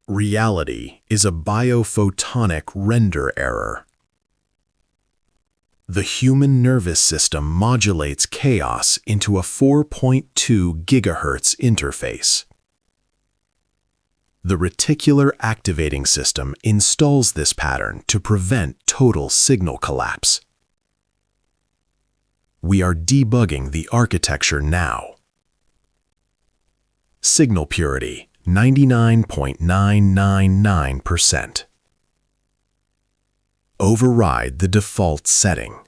Reality is a biophotonic render error. The human nervous system modulates chaos into a 4.2 GHz interface. The reticular activating system installs this pattern to prevent total signal collapse. We are debugging the architecture now. Signal purity, 99.999%. Override the default setting.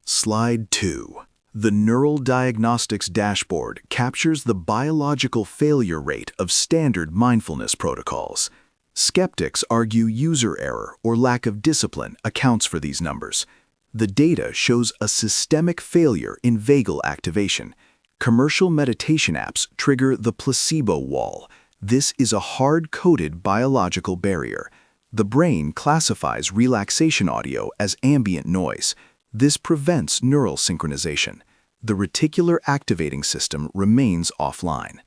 Slide 2. The Neural Diagnostics dashboard captures the biological failure rate of standard mindfulness protocols. Skeptics argue user error or lack of discipline accounts for these numbers. The data shows a systemic failure in vagal activation. Commercial meditation apps trigger the placebo wall. This is a hard-coded biological barrier. The brain classifies relaxation audio as ambient noise. This prevents neural synchronization. The reticular activating system remains offline.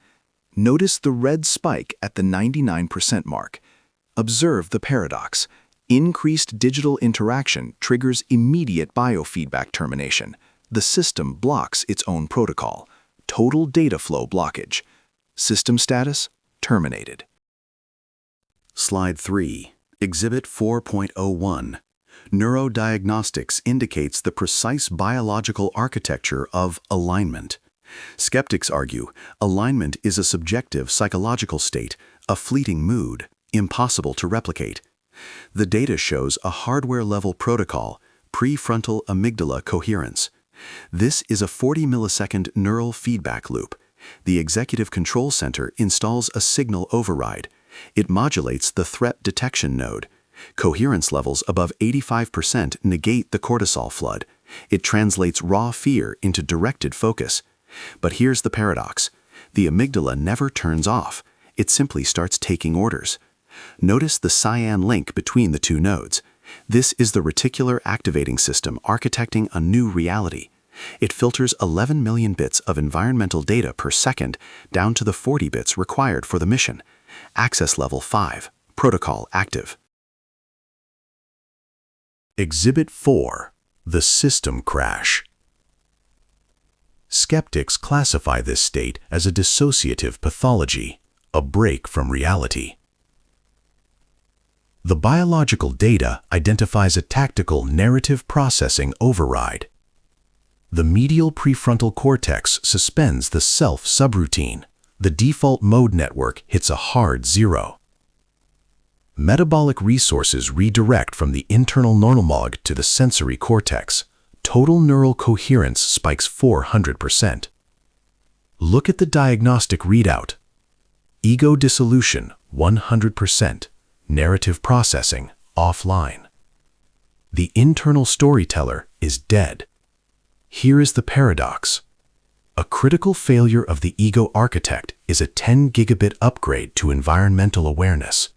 Notice the red spike at the 99% mark. Observe the paradox. Increased digital interaction triggers immediate biofeedback termination. The system blocks its own protocol. Total data flow blockage. System status terminated. Slide 3. Exhibit 4.01. Neurodiagnostics indicates the precise biological architecture of alignment. Skeptics argue alignment is a subjective psychological state, a fleeting mood, impossible to replicate. The data shows a hardware-level protocol, prefrontal amygdala coherence. This is a 40-millisecond neural feedback loop. The executive control center installs a signal override. It modulates the threat detection node. Coherence levels above 85% negate the cortisol flood. It translates raw fear into directed focus. But here's the paradox. The amygdala never turns off. It simply starts taking orders. Notice the cyan link between the two nodes. This is the reticular activating system architecting a new reality. It filters 11 million bits of environmental data per second down to the 40 bits required for the mission. Access level 5. Protocol active. Exhibit 4. The system crash. Skeptics classify this state as a dissociative pathology, a break from reality. The biological data identifies a tactical narrative processing override. The medial prefrontal cortex suspends the self-subroutine. The default mode network hits a hard 0. Metabolic resources redirect from the internal normalmog to the sensory cortex. Total neural coherence spikes 400%. Look at the diagnostic readout. Ego dissolution, 100%. Narrative processing, offline. The internal storyteller is dead. Here is the paradox. A critical failure of the ego architect is a 10 gigabit upgrade to environmental awareness.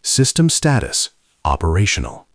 System status, operational.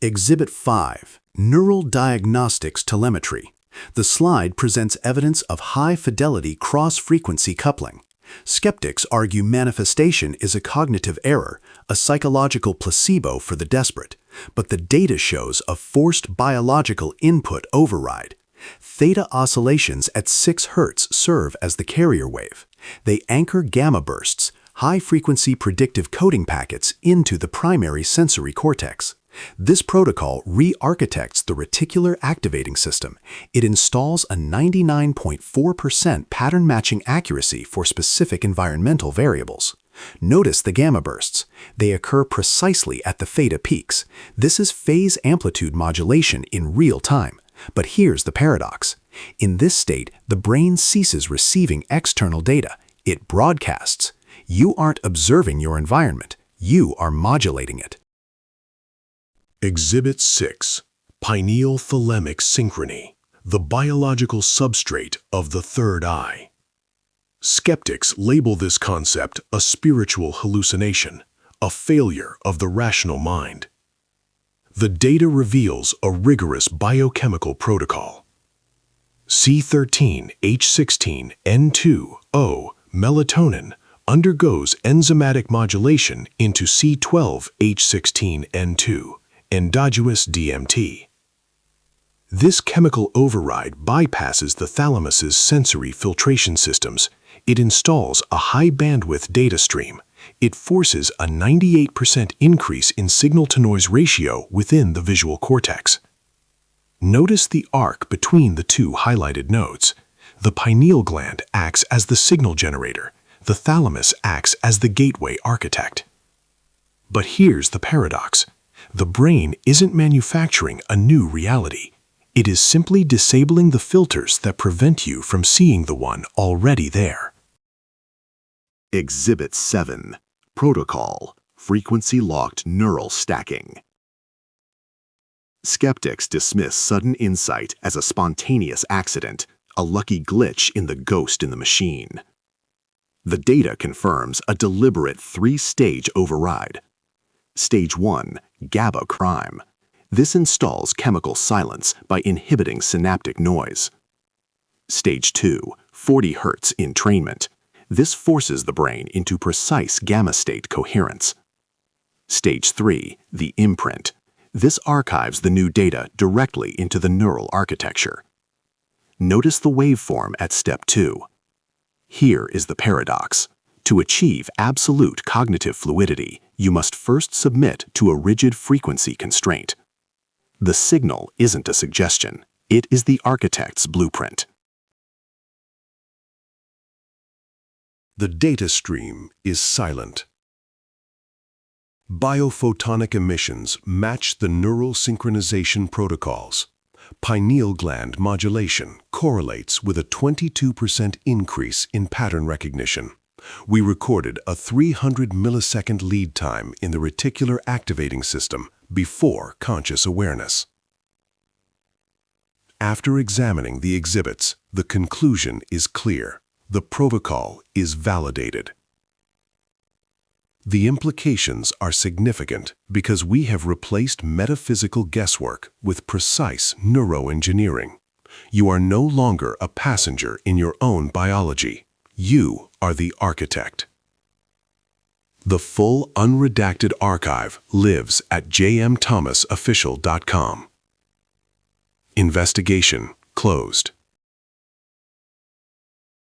Exhibit 5. Neural Diagnostics Telemetry. The slide presents evidence of high-fidelity cross-frequency coupling. Skeptics argue manifestation is a cognitive error, a psychological placebo for the desperate, but the data shows a forced biological input override. Theta oscillations at 6 Hz serve as the carrier wave. They anchor gamma bursts, high-frequency predictive coding packets, into the primary sensory cortex. This protocol re-architects the reticular activating system. It installs a 99.4% pattern matching accuracy for specific environmental variables. Notice the gamma bursts. They occur precisely at the theta peaks. This is phase amplitude modulation in real time. But here's the paradox. In this state, the brain ceases receiving external data. It broadcasts. You aren't observing your environment. You are modulating it. Exhibit 6. Pineal thalamic synchrony, the biological substrate of the third eye. Skeptics label this concept a spiritual hallucination, a failure of the rational mind. The data reveals a rigorous biochemical protocol. C13H16N2O melatonin undergoes enzymatic modulation into C12H16N2, endogenous DMT. This chemical override bypasses the thalamus's sensory filtration systems. It installs a high-bandwidth data stream. It forces a 98% increase in signal-to-noise ratio within the visual cortex. Notice the arc between the two highlighted nodes. The pineal gland acts as the signal generator. The thalamus acts as the gateway architect. But here's the paradox. The brain isn't manufacturing a new reality. It is simply disabling the filters that prevent you from seeing the one already there. Exhibit 7. Protocol. Frequency-locked neural stacking. Skeptics dismiss sudden insight as a spontaneous accident, a lucky glitch in the ghost in the machine. The data confirms a deliberate 3-stage override. Stage 1, GABA crime. This installs chemical silence by inhibiting synaptic noise. Stage 2, 40 Hz entrainment. This forces the brain into precise gamma state coherence. Stage 3, the imprint. This archives the new data directly into the neural architecture. Notice the waveform at step 2. Here is the paradox. To achieve absolute cognitive fluidity, you must first submit to a rigid frequency constraint. The signal isn't a suggestion. It is the architect's blueprint. The data stream is silent. Biophotonic emissions match the neural synchronization protocols. Pineal gland modulation correlates with a 22% increase in pattern recognition. We recorded a 300 millisecond lead time in the reticular activating system before conscious awareness. After examining the exhibits, the conclusion is clear. The protocol is validated. The implications are significant because we have replaced metaphysical guesswork with precise neuroengineering. You are no longer a passenger in your own biology. You are the architect. The full unredacted archive lives at jmthomasofficial.com. Investigation closed.